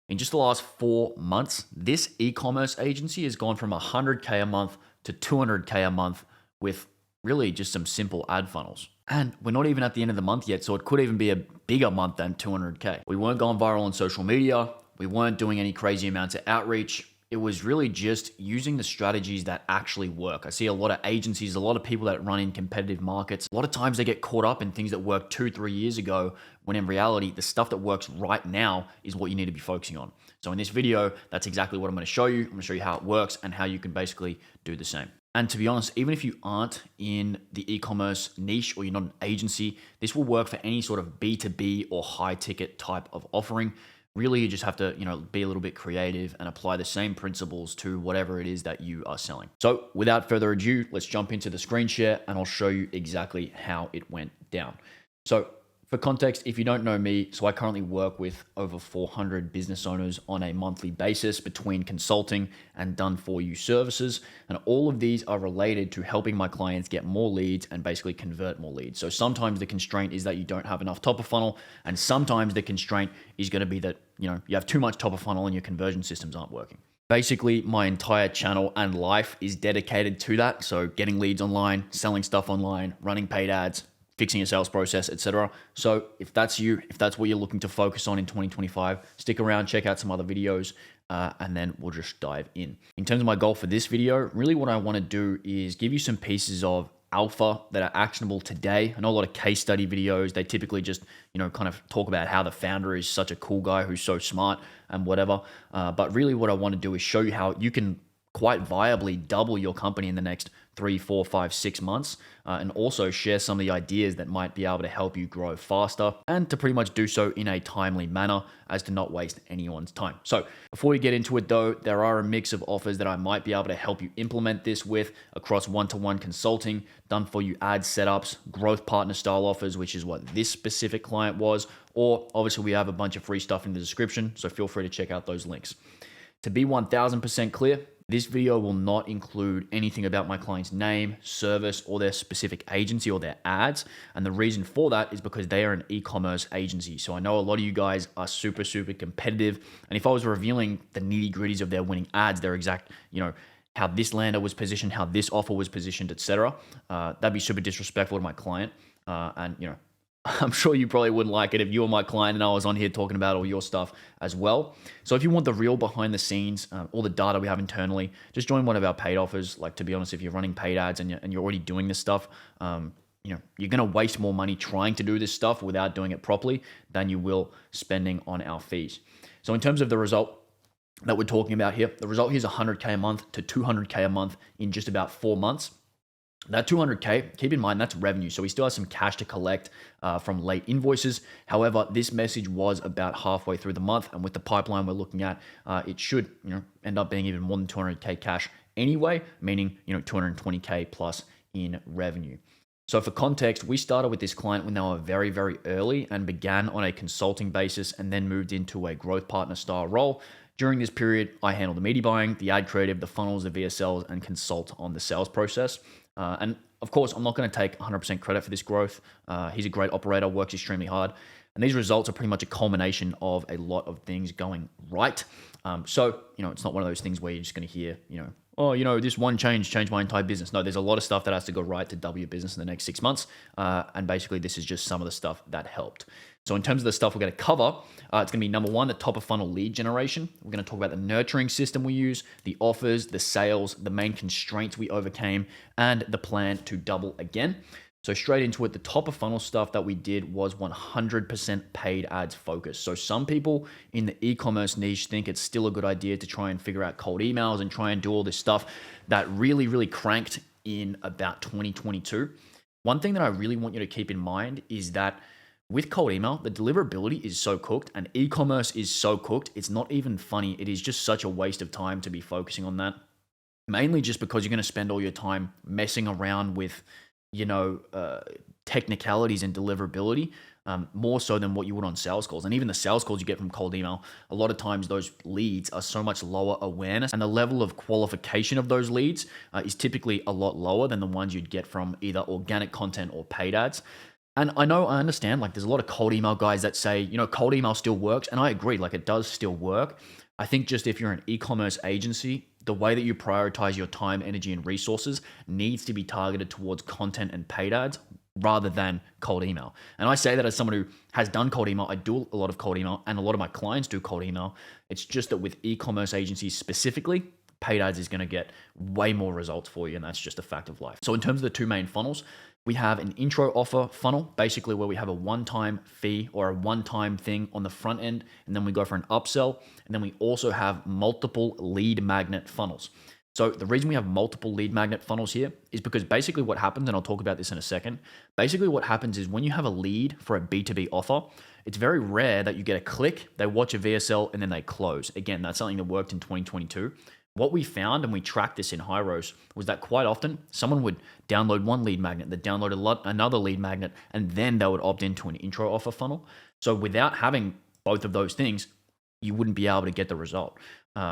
In just the last 4 months, this e-commerce agency has gone from 100K a month to 200K a month with really just some simple ad funnels. And we're not even at the end of the month yet, so it could even be a bigger month than 200K. We weren't going viral on social media. We weren't doing any crazy amounts of outreach. It was really just using the strategies that actually work. I see a lot of agencies, a lot of people that run in competitive markets. A lot of times they get caught up in things that worked 2-3 years ago, when in reality, the stuff that works right now is what you need to be focusing on. So in this video, that's exactly what I'm going to show you. I'm going to show you how it works and how you can basically do the same. And to be honest, even if you aren't in the e-commerce niche or you're not an agency, this will work for any sort of B2B or high ticket type of offering. Really, you just have to, be a little bit creative and apply the same principles to whatever it is that you are selling. So without further ado, let's jump into the screen share and I'll show you exactly how it went down. So for context, if you don't know me, so I currently work with over 400 business owners on a monthly basis between consulting and done for you services. And all of these are related to helping my clients get more leads and basically convert more leads. So sometimes the constraint is that you don't have enough top of funnel. And sometimes the constraint is going to be that, you have too much top of funnel and your conversion systems aren't working. Basically, my entire channel and life is dedicated to that. So getting leads online, selling stuff online, running paid ads, fixing a sales process, etc. So if that's you, if that's what you're looking to focus on in 2025, stick around, check out some other videos, and then we'll just dive in. In terms of my goal for this video, really what I want to do is give you some pieces of alpha that are actionable today. I know a lot of case study videos, they typically just, kind of talk about how the founder is such a cool guy who's so smart and whatever. But really what I want to do is show you how you can quite viably double your company in the next 3, 4, 5, 6 months, and also share some of the ideas that might be able to help you grow faster and to pretty much do so in a timely manner as to not waste anyone's time. So before we get into it though, there are a mix of offers that I might be able to help you implement this with across one-to-one consulting, done for you ad setups, growth partner style offers, which is what this specific client was, or obviously we have a bunch of free stuff in the description, so feel free to check out those links. To be 1000% clear, this video will not include anything about my client's name, service, or their specific agency or their ads. And the reason for that is because they are an e-commerce agency. So I know a lot of you guys are super, super competitive. And if I was revealing the nitty gritties of their winning ads, their exact, how this lander was positioned, how this offer was positioned, etc., that'd be super disrespectful to my client. I'm sure you probably wouldn't like it if you were my client and I was on here talking about all your stuff as well. So if you want the real behind the scenes, all the data we have internally, just join one of our paid offers. Like, to be honest, if you're running paid ads and you're already doing this stuff, you're going to waste more money trying to do this stuff without doing it properly than you will spending on our fees. So in terms of the result that we're talking about here, the result here is 100K a month to 200K a month in just about 4 months. That 200K, keep in mind, that's revenue. So we still have some cash to collect from late invoices. However, this message was about halfway through the month. And with the pipeline we're looking at, it should end up being even more than 200K cash anyway, meaning 220K plus in revenue. So for context, we started with this client when they were very, very early and began on a consulting basis and then moved into a growth partner style role. During this period, I handled the media buying, the ad creative, the funnels, the VSLs, and consult on the sales process. And of course, I'm not going to take 100% credit for this growth. He's a great operator, works extremely hard. And these results are pretty much a culmination of a lot of things going right. So, it's not one of those things where you're just going to hear, this one change changed my entire business. No, there's a lot of stuff that has to go right to double your business in the next 6 months. And basically, this is just some of the stuff that helped. So in terms of the stuff we're going to cover, it's going to be number one, the top of funnel lead generation. We're going to talk about the nurturing system we use, the offers, the sales, the main constraints we overcame, and the plan to double again. So straight into it, the top of funnel stuff that we did was 100% paid ads focused. So some people in the e-commerce niche think it's still a good idea to try and figure out cold emails and try and do all this stuff that really, really cranked in about 2022. One thing that I really want you to keep in mind is that with cold email, the deliverability is so cooked and e-commerce is so cooked. It's not even funny. It is just such a waste of time to be focusing on that. Mainly just because you're going to spend all your time messing around with, technicalities and deliverability, more so than what you would on sales calls. And even the sales calls you get from cold email, a lot of times those leads are so much lower awareness and the level of qualification of those leads is typically a lot lower than the ones you'd get from either organic content or paid ads. And I understand, like, there's a lot of cold email guys that say, cold email still works. And I agree, like, it does still work. I think just if you're an e-commerce agency, the way that you prioritize your time, energy, and resources needs to be targeted towards content and paid ads rather than cold email. And I say that as someone who has done cold email. I do a lot of cold email, and a lot of my clients do cold email. It's just that with e-commerce agencies specifically, paid ads is going to get way more results for you, and that's just a fact of life. So in terms of the two main funnels, we have an intro offer funnel, basically where we have a one-time fee or a one-time thing on the front end, and then we go for an upsell. And then we also have multiple lead magnet funnels. So the reason we have multiple lead magnet funnels here is because basically what happens, and I'll talk about this in a second, basically what happens is when you have a lead for a B2B offer, it's very rare that you get a click, they watch a VSL, and then they close. Again, that's something that worked in 2022. What we found, and we tracked this in Hyros, was that quite often someone would download one lead magnet, they'd download another lead magnet, and then they would opt into an intro offer funnel. So without having both of those things, you wouldn't be able to get the result.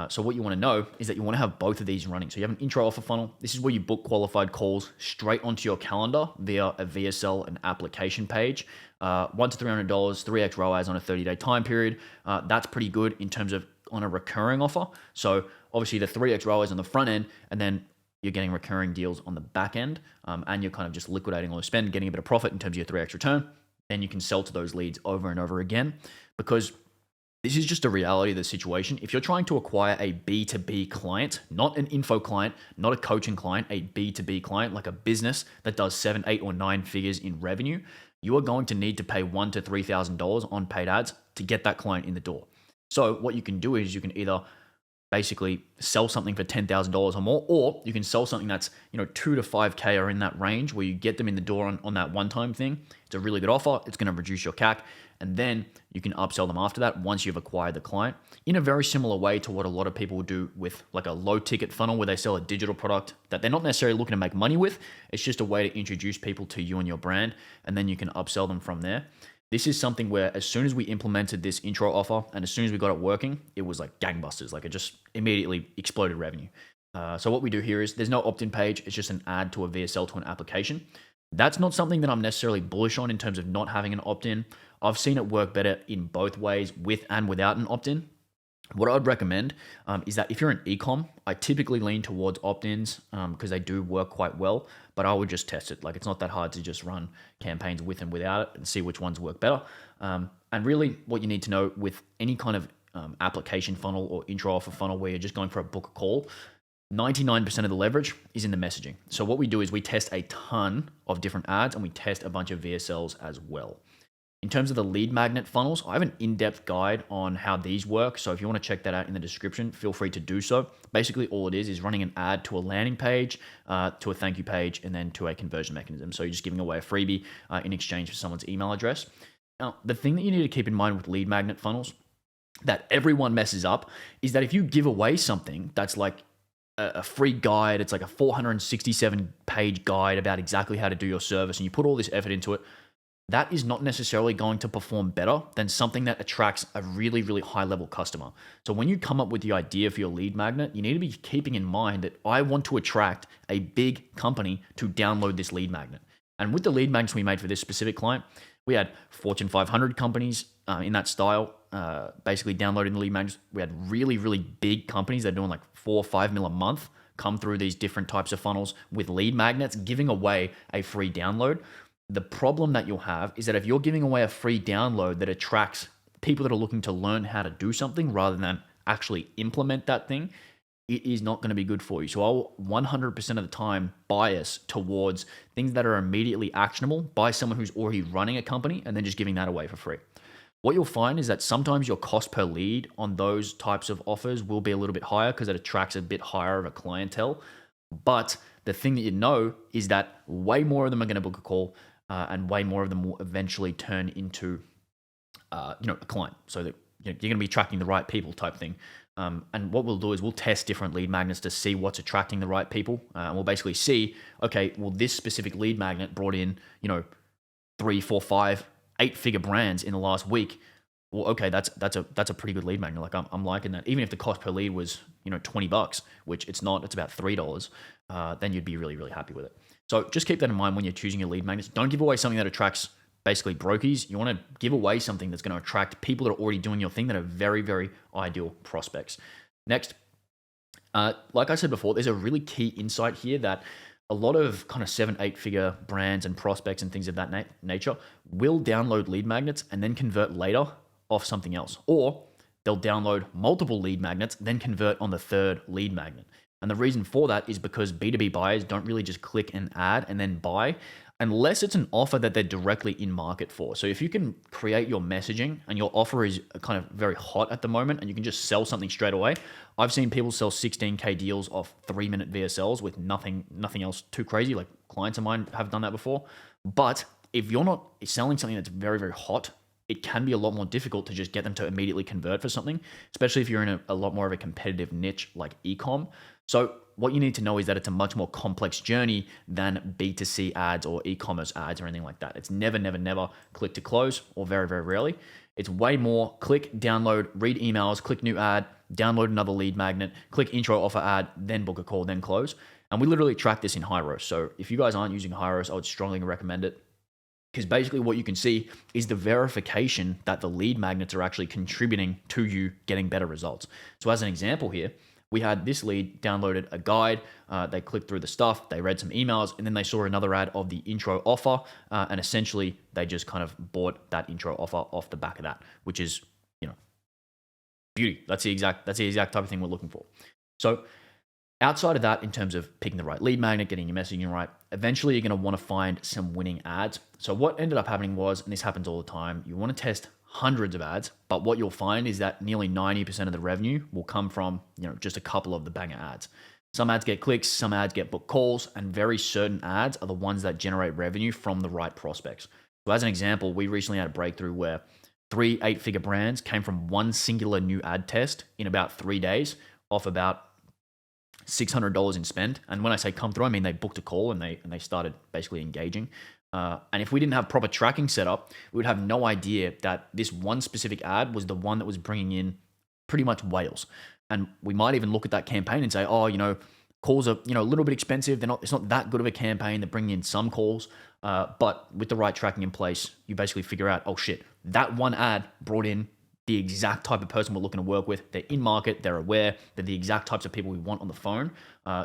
So what you want to know is that you want to have both of these running. So you have an intro offer funnel. This is where you book qualified calls straight onto your calendar via a VSL and application page. $100 to $300, 3x ROAS on a 30-day time period. That's pretty good in terms of on a recurring offer. So obviously the 3x ROAS on the front end, and then you're getting recurring deals on the back end, and you're kind of just liquidating all the spend, getting a bit of profit in terms of your 3x return. Then you can sell to those leads over and over again, because this is just a reality of the situation. If you're trying to acquire a B2B client, not an info client, not a coaching client, a B2B client, like a business that does 7, 8, or 9 figures in revenue, you are going to need to pay $1,000 to $3,000 on paid ads to get that client in the door. So what you can do is you can either basically sell something for $10,000 or more, or you can sell something that's 2 to 5K or in that range where you get them in the door on that one-time thing. It's a really good offer. It's going to reduce your CAC, and then you can upsell them after that once you've acquired the client, in a very similar way to what a lot of people do with like a low ticket funnel where they sell a digital product that they're not necessarily looking to make money with. It's just a way to introduce people to you and your brand, and then you can upsell them from there. This is something where as soon as we implemented this intro offer and as soon as we got it working, it was like gangbusters. Like it just immediately exploded revenue. So what we do here is there's no opt-in page. It's just an add to a VSL to an application. That's not something that I'm necessarily bullish on in terms of not having an opt-in. I've seen it work better in both ways, with and without an opt-in. What I'd recommend is that if you're an e-com, I typically lean towards opt-ins because they do work quite well, but I would just test it. Like it's not that hard to just run campaigns with and without it and see which ones work better. And really what you need to know with any kind of application funnel or intro offer funnel where you're just going for a book a call, 99% of the leverage is in the messaging. So what we do is we test a ton of different ads and we test a bunch of VSLs as well. In terms of the lead magnet funnels, I have an in-depth guide on how these work. So if you want to check that out in the description, feel free to do so. Basically, all it is running an ad to a landing page, to a thank you page, and then to a conversion mechanism. So you're just giving away a freebie in exchange for someone's email address. Now, the thing that you need to keep in mind with lead magnet funnels that everyone messes up is that if you give away something that's like a free guide, it's like a 467-page guide about exactly how to do your service, and you put all this effort into it, that is not necessarily going to perform better than something that attracts a really, really high-level customer. So when you come up with the idea for your lead magnet, you need to be keeping in mind that I want to attract a big company to download this lead magnet. And with the lead magnets we made for this specific client, we had Fortune 500 companies in that style basically downloading the lead magnets. We had really, really big companies that are doing like 4 or 5 mil a month come through these different types of funnels with lead magnets, giving away a free download. The problem that you'll have is that if you're giving away a free download that attracts people that are looking to learn how to do something rather than actually implement that thing, it is not going to be good for you. So I'll 100% of the time bias towards things that are immediately actionable by someone who's already running a company and then just giving that away for free. What you'll find is that sometimes your cost per lead on those types of offers will be a little bit higher because it attracts a bit higher of a clientele. But the thing that you know is that way more of them are going to book a call, and way more of them will eventually turn into, a client. So that you're going to be attracting the right people type thing. And what we'll do is we'll test different lead magnets to see what's attracting the right people. And we'll basically see, okay, well, this specific lead magnet brought in, 3, 4, 5, 8-figure brands in the last week. Well, okay, that's a pretty good lead magnet. Like I'm liking that. Even if the cost per lead was, $20, which it's not, it's about $3, then you'd be really, really happy with it. So just keep that in mind when you're choosing your lead magnets. Don't give away something that attracts basically brokies. You want to give away something that's going to attract people that are already doing your thing that are very, very ideal prospects. Next, like I said before, there's a really key insight here that a lot of kind of 7-8 figure brands and prospects and things of that nature will download lead magnets and then convert later off something else. Or they'll download multiple lead magnets, then convert on the third lead magnet. And the reason for that is because B2B buyers don't really just click an ad and then buy unless it's an offer that they're directly in market for. So if you can create your messaging and your offer is kind of very hot at the moment and you can just sell something straight away. I've seen people sell 16K deals off 3-minute VSLs with nothing else too crazy. Like clients of mine have done that before. But if you're not selling something that's very, very hot, it can be a lot more difficult to just get them to immediately convert for something, especially if you're in a lot more of a competitive niche like e-com. So what you need to know is that it's a much more complex journey than B2C ads or e-commerce ads or anything like that. It's never, never, never click to close, or very, very rarely. It's way more click, download, read emails, click new ad, download another lead magnet, click intro offer ad, then book a call, then close. And we literally track this in Hyros. So if you guys aren't using Hyros, I would strongly recommend it. Because basically what you can see is the verification that the lead magnets are actually contributing to you getting better results. So as an example here, we had this lead downloaded a guide, they clicked through the stuff, they read some emails, and then they saw another ad of the intro offer, and essentially they just kind of bought that intro offer off the back of that, which is, beauty. That's the exact type of thing we're looking for. So outside of that, in terms of picking the right lead magnet, getting your messaging right, eventually you're going to want to find some winning ads. So what ended up happening was, and this happens all the time, you want to test hundreds of ads, but what you'll find is that nearly 90% of the revenue will come from, just a couple of the banger ads. Some ads get clicks, some ads get booked calls, and very certain ads are the ones that generate revenue from the right prospects. So as an example, we recently had a breakthrough where 3 8-figure brands came from one singular new ad test in about 3 days off about $600 in spend. And when I say come through, I mean they booked a call and they started basically engaging. And if we didn't have proper tracking set up, we would have no idea that this one specific ad was the one that was bringing in pretty much whales. And we might even look at that campaign and say, calls are a little bit expensive. It's not that good of a campaign. They're bringing in some calls, but with the right tracking in place, you basically figure out, oh shit, that one ad brought in the exact type of person we're looking to work with. They're in market, they're aware, they're the exact types of people we want on the phone.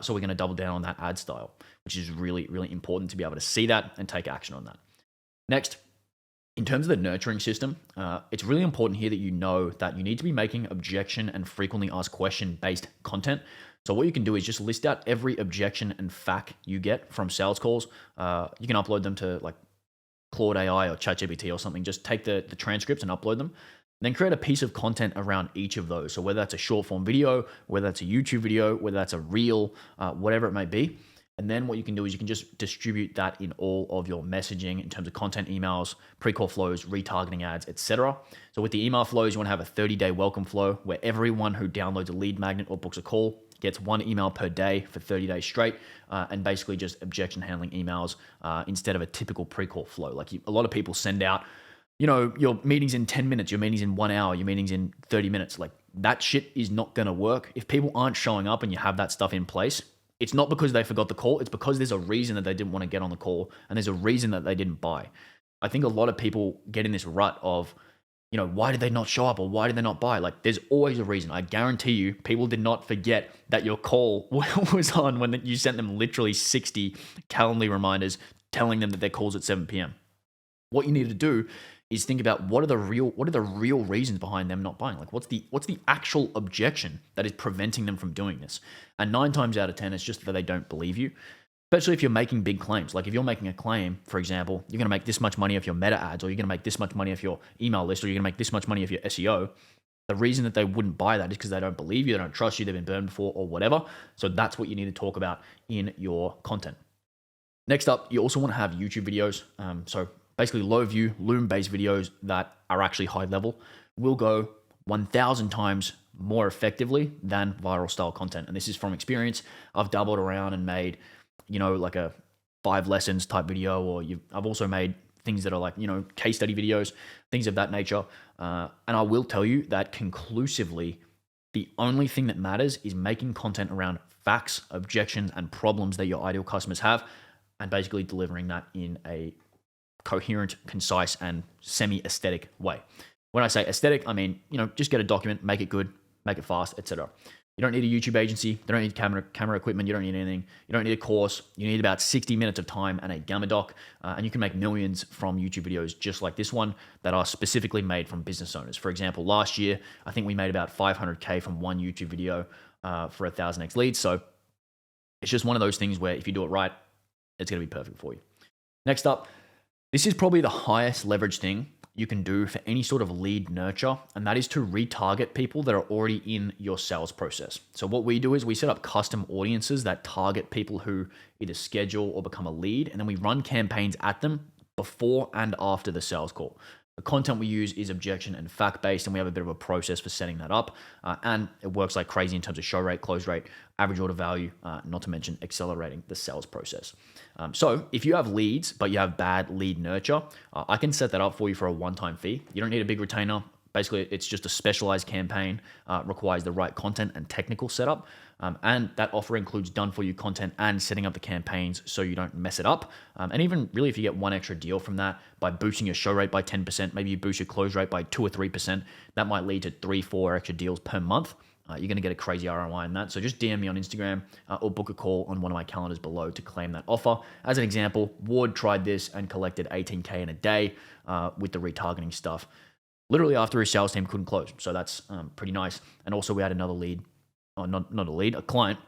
So we're going to double down on that ad style, which is really, really important to be able to see that and take action on that. Next, in terms of the nurturing system, it's really important here that you know that you need to be making objection and frequently asked question based content. So what you can do is just list out every objection and fact you get from sales calls. You can upload them to like Claude AI or ChatGPT or something. Just take the transcripts and upload them. Then create a piece of content around each of those. So whether that's a short form video, whether that's a YouTube video, whether that's a reel, whatever it may be. And then what you can do is you can just distribute that in all of your messaging in terms of content emails, pre-call flows, retargeting ads, etc. So with the email flows, you want to have a 30-day welcome flow where everyone who downloads a lead magnet or books a call gets 1 email per day for 30 days straight, and basically just objection handling emails instead of a typical pre-call flow. Like a lot of people send out, your meeting's in 10 minutes, your meeting's in 1 hour, your meeting's in 30 minutes. Like that shit is not going to work. If people aren't showing up and you have that stuff in place, it's not because they forgot the call. It's because there's a reason that they didn't want to get on the call and there's a reason that they didn't buy. I think a lot of people get in this rut of, why did they not show up or why did they not buy? Like there's always a reason. I guarantee you people did not forget that your call was on when you sent them literally 60 Calendly reminders telling them that their call's at 7 p.m. What you need to do is think about what are the real reasons behind them not buying? Like what's the actual objection that is preventing them from doing this? And 9 times out of 10, it's just that they don't believe you. Especially if you're making big claims. Like if you're making a claim, for example, you're going to make this much money off your meta ads, or you're going to make this much money off your email list, or you're going to make this much money off your SEO. The reason that they wouldn't buy that is because they don't believe you, they don't trust you, they've been burned before or whatever. So that's what you need to talk about in your content. Next up, you also want to have YouTube videos. So basically low view, Loom-based videos that are actually high level will go 1,000 times more effectively than viral style content. And this is from experience. I've doubled around and made, like a 5 lessons type video, or I've also made things that are like, case study videos, things of that nature. And I will tell you that conclusively, the only thing that matters is making content around facts, objections, and problems that your ideal customers have, and basically delivering that in a coherent, concise, and semi-aesthetic way. When I say aesthetic, I mean, just get a document, make it good, make it fast, etc. You don't need a YouTube agency. You don't need camera equipment. You don't need anything. You don't need a course. You need about 60 minutes of time and a Gamma doc, and you can make millions from YouTube videos just like this one that are specifically made from business owners. For example, last year, I think we made about 500K from one YouTube video for 1,000x leads. So it's just one of those things where if you do it right, it's going to be perfect for you. Next up, this is probably the highest leverage thing you can do for any sort of lead nurture, and that is to retarget people that are already in your sales process. So what we do is we set up custom audiences that target people who either schedule or become a lead, and then we run campaigns at them before and after the sales call. The content we use is objection and fact-based, and we have a bit of a process for setting that up. And it works like crazy in terms of show rate, close rate, average order value, not to mention accelerating the sales process. So if you have leads, but you have bad lead nurture, I can set that up for you for a one-time fee. You don't need a big retainer. Basically, it's just a specialized campaign, requires the right content and technical setup. And that offer includes done-for-you content and setting up the campaigns so you don't mess it up. And even really, if you get one extra deal from that by boosting your show rate by 10%, maybe you boost your close rate by 2 or 3%, that might lead to 3-4 extra deals per month. You're going to get a crazy ROI in that. So just DM me on Instagram or book a call on one of my calendars below to claim that offer. As an example, Ward tried this and collected 18K in a day with the retargeting stuff. Literally after his sales team couldn't close. So that's pretty nice. And also we had another lead, or not a lead, a client,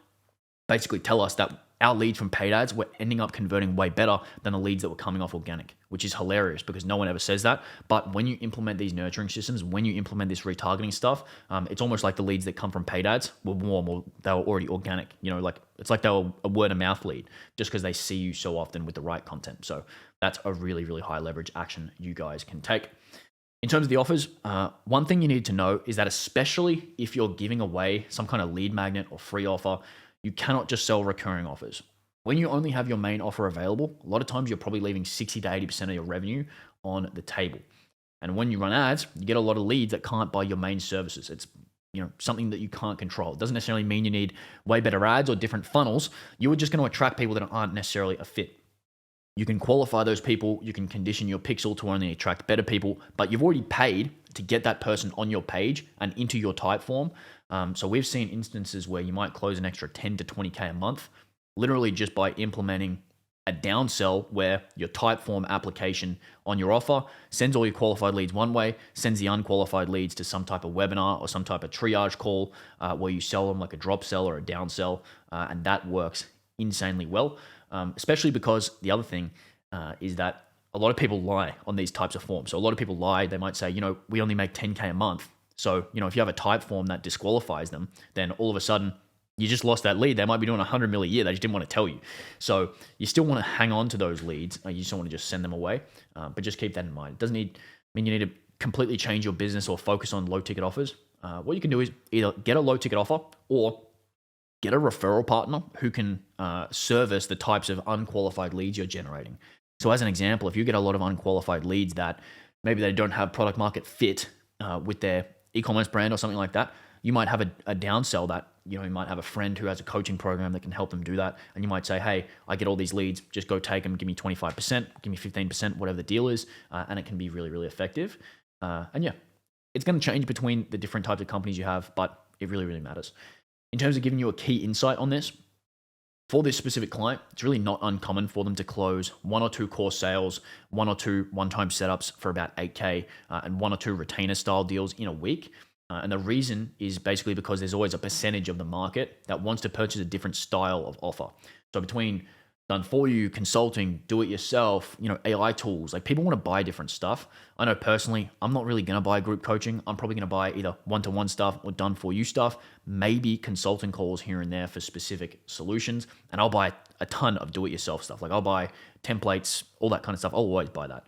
basically tell us that our leads from paid ads were ending up converting way better than the leads that were coming off organic, which is hilarious because no one ever says that. But when you implement these nurturing systems, when you implement this retargeting stuff, it's almost like the leads that come from paid ads were warm or they were already organic. Like it's like they were a word of mouth lead just because they see you so often with the right content. So that's a really, really high leverage action you guys can take. In terms of the offers, one thing you need to know is that especially if you're giving away some kind of lead magnet or free offer, you cannot just sell recurring offers. When you only have your main offer available, a lot of times you're probably leaving 60 to 80% of your revenue on the table. And when you run ads, you get a lot of leads that can't buy your main services. It's something that you can't control. It doesn't necessarily mean you need way better ads or different funnels. You are just going to attract people that aren't necessarily a fit. You can qualify those people. You can condition your pixel to only attract better people, but you've already paid to get that person on your page and into your type form. So we've seen instances where you might close an extra 10 to 20K a month, literally just by implementing a downsell where your type form application on your offer sends all your qualified leads one way, sends the unqualified leads to some type of webinar or some type of triage call where you sell them like a drop sell or a downsell, and that works insanely well. Especially because the other thing is that a lot of people lie on these types of forms. So a lot of people lie. They might say, we only make 10K a month. So, if you have a type form that disqualifies them, then all of a sudden you just lost that lead. They might be doing 100 mil a year. They just didn't want to tell you. So you still want to hang on to those leads. You just don't want to just send them away. But just keep that in mind. It doesn't mean you need to completely change your business or focus on low ticket offers. What you can do is either get a low ticket offer or get a referral partner who can service the types of unqualified leads you're generating. So as an example, if you get a lot of unqualified leads that maybe they don't have product market fit with their e-commerce brand or something like that, you might have a downsell that, you might have a friend who has a coaching program that can help them do that. And you might say, hey, I get all these leads, just go take them, give me 25%, give me 15%, whatever the deal is. And it can be really, really effective. And yeah, it's going to change between the different types of companies you have, but it really, really matters. In terms of giving you a key insight on this, for this specific client, it's really not uncommon for them to close 1 or 2 core sales, 1 or 2 one-time setups for about 8K, and 1 or 2 retainer style deals in a week. And the reason is basically because there's always a percentage of the market that wants to purchase a different style of offer. So between done for you, consulting, do it yourself, AI tools, like people want to buy different stuff. I know personally, I'm not really going to buy group coaching. I'm probably going to buy either one-to-one stuff or done for you stuff, maybe consulting calls here and there for specific solutions. And I'll buy a ton of do it yourself stuff. Like I'll buy templates, all that kind of stuff. I'll always buy that.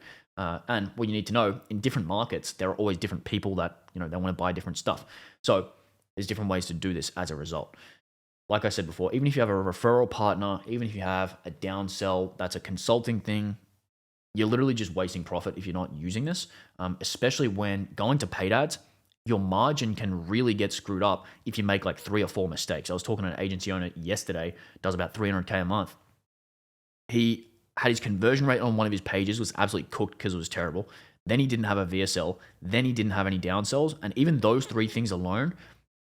And what you need to know, in different markets, there are always different people that, they want to buy different stuff. So there's different ways to do this as a result. Like I said before, even if you have a referral partner, even if you have a downsell, that's a consulting thing, you're literally just wasting profit if you're not using this, especially when going to paid ads, your margin can really get screwed up if you make like 3 or 4 mistakes. I was talking to an agency owner yesterday, does about 300K a month. He had his conversion rate on one of his pages was absolutely cooked because it was terrible. Then he didn't have a VSL. Then he didn't have any downsells. And even those three things alone,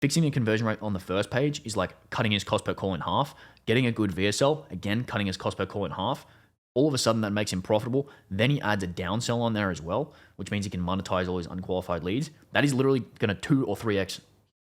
fixing the conversion rate on the first page is like cutting his cost per call in half. Getting a good VSL, again, cutting his cost per call in half. All of a sudden, that makes him profitable. Then he adds a downsell on there as well, which means he can monetize all his unqualified leads. That is literally going to 2 or 3x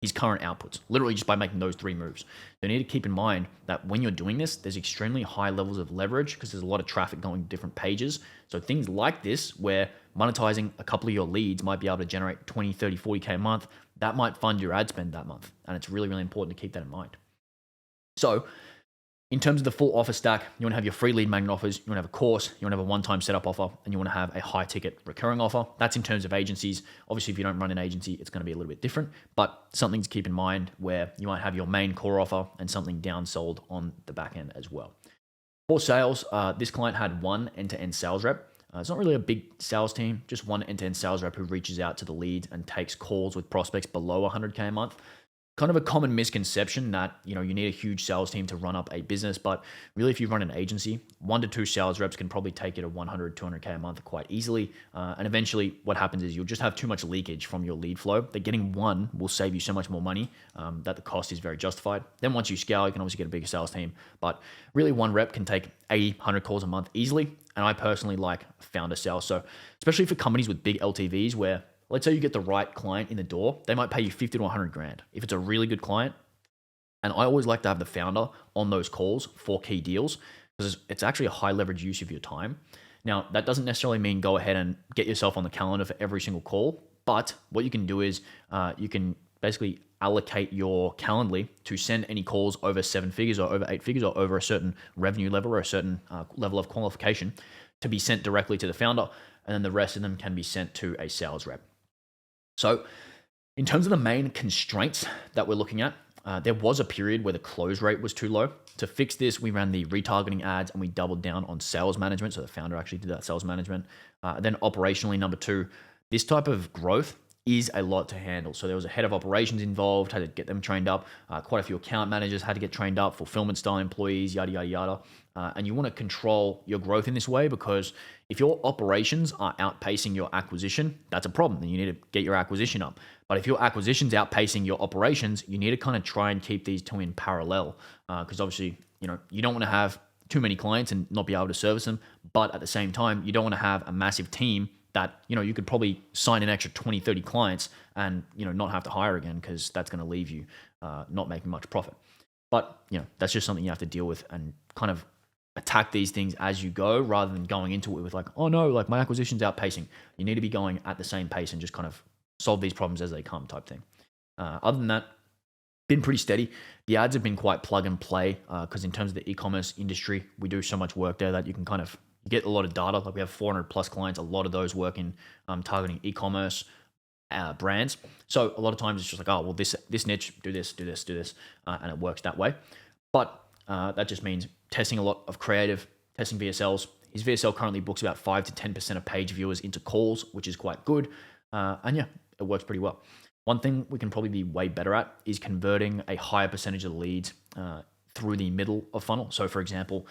his current outputs, literally just by making those three moves. So you need to keep in mind that when you're doing this, there's extremely high levels of leverage because there's a lot of traffic going to different pages. So things like this, where monetizing a couple of your leads might be able to generate 20, 30, 40K a month, that might fund your ad spend that month. And it's really, really important to keep that in mind. So in terms of the full offer stack, you want to have your free lead magnet offers, you want to have a course, you want to have a one-time setup offer, and you want to have a high ticket recurring offer. That's in terms of agencies. Obviously, if you don't run an agency, it's going to be a little bit different, but something to keep in mind where you might have your main core offer and something downsold on the back end as well. For sales, this client had one end-to-end sales rep. It's not really a big sales team, just one end-to-end sales rep who reaches out to the leads and takes calls with prospects below 100K a month. Kind of a common misconception that, you need a huge sales team to run up a business, but really if you run an agency, 1 to 2 sales reps can probably take you to 100, 200K a month quite easily. And eventually what happens is you'll just have too much leakage from your lead flow that getting one will save you so much more money that the cost is very justified. Then once you scale, you can obviously get a bigger sales team, but really one rep can take 80, 100 calls a month easily. And I personally like founder sales. So especially for companies with big LTVs where let's say you get the right client in the door, they might pay you 50 to 100 grand. If it's a really good client, and I always like to have the founder on those calls for key deals because it's actually a high leverage use of your time. Now, that doesn't necessarily mean go ahead and get yourself on the calendar for every single call, but what you can do is you can basically allocate your Calendly to send any calls over 7 figures or over 8 figures or over a certain revenue level or a certain level of qualification to be sent directly to the founder, and then the rest of them can be sent to a sales rep. So in terms of the main constraints that we're looking at, there was a period where the close rate was too low. To fix this, we ran the retargeting ads and we doubled down on sales management. So the founder actually did that sales management. Then operationally, number 2, this type of growth is a lot to handle. So there was a head of operations involved, had to get them trained up. Quite a few account managers had to get trained up, fulfillment style employees, yada, yada, yada. And you want to control your growth in this way because if your operations are outpacing your acquisition, that's a problem. Then you need to get your acquisition up. But if your acquisition's outpacing your operations, you need to kind of try and keep these two in parallel because obviously, you don't want to have too many clients and not be able to service them. But at the same time, you don't want to have a massive team that, you could probably sign an extra 20, 30 clients and, not have to hire again because that's going to leave you not making much profit. But, that's just something you have to deal with and kind of attack these things as you go rather than going into it with like, oh no, like my acquisition's outpacing. You need to be going at the same pace and just kind of solve these problems as they come type thing. Other than that, been pretty steady. The ads have been quite plug and play because in terms of the e-commerce industry, we do so much work there that you can kind of get a lot of data. Like we have 400 plus clients. A lot of those work in targeting e-commerce brands. So a lot of times it's just like, oh, well, this niche, do this, and it works that way. But that just means testing a lot of creative, testing VSLs. His VSL currently books about 5 to 10% of page viewers into calls, which is quite good. And yeah, it works pretty well. One thing we can probably be way better at is converting a higher percentage of the leads through the middle of funnel. So for example,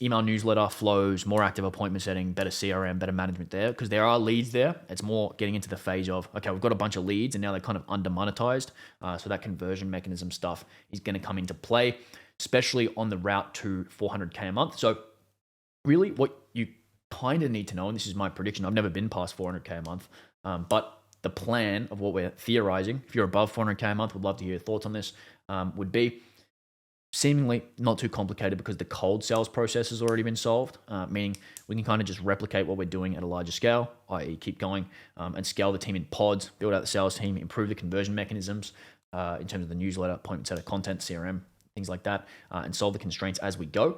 email newsletter flows, more active appointment setting, better CRM, better management there, because there are leads there. It's more getting into the phase of, okay, we've got a bunch of leads and now they're kind of under monetized. So that conversion mechanism stuff is going to come into play, especially on the route to 400K a month. So really what you kind of need to know, and this is my prediction, I've never been past 400K a month, but the plan of what we're theorizing, if you're above 400K a month, would love to hear your thoughts on this, would be seemingly not too complicated because the cold sales process has already been solved, meaning we can kind of just replicate what we're doing at a larger scale, i.e. keep going and scale the team in pods, build out the sales team, improve the conversion mechanisms in terms of the newsletter, appointment setter, content, CRM, things like that, and solve the constraints as we go.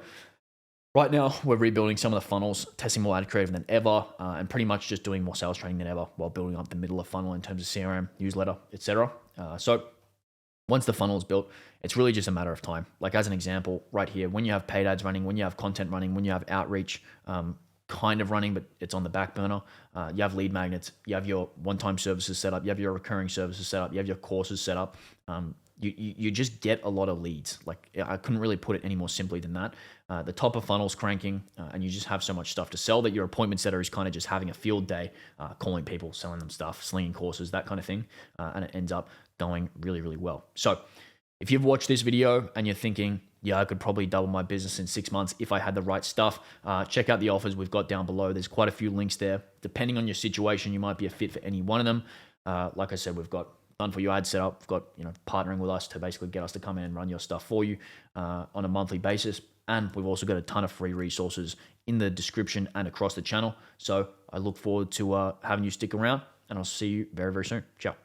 Right now, we're rebuilding some of the funnels, testing more ad creative than ever, and pretty much just doing more sales training than ever while building up the middle of funnel in terms of CRM, newsletter, etc. So once the funnel is built, it's really just a matter of time. Like as an example, right here, when you have paid ads running, when you have content running, when you have outreach kind of running, but it's on the back burner, you have lead magnets, you have your one-time services set up, you have your recurring services set up, you have your courses set up. you just get a lot of leads. Like I couldn't really put it any more simply than that. The top of funnel's cranking, and you just have so much stuff to sell that your appointment setter is kind of just having a field day, calling people, selling them stuff, slinging courses, that kind of thing, and it ends up going really, really well. So if you've watched this video and you're thinking, yeah, I could probably double my business in 6 months if I had the right stuff, check out the offers we've got down below. There's quite a few links there. Depending on your situation, you might be a fit for any one of them. Like I said, we've got done for your ad setup. We've got, partnering with us to basically get us to come in and run your stuff for you on a monthly basis. And we've also got a ton of free resources in the description and across the channel. So I look forward to having you stick around, and I'll see you very, very soon. Ciao.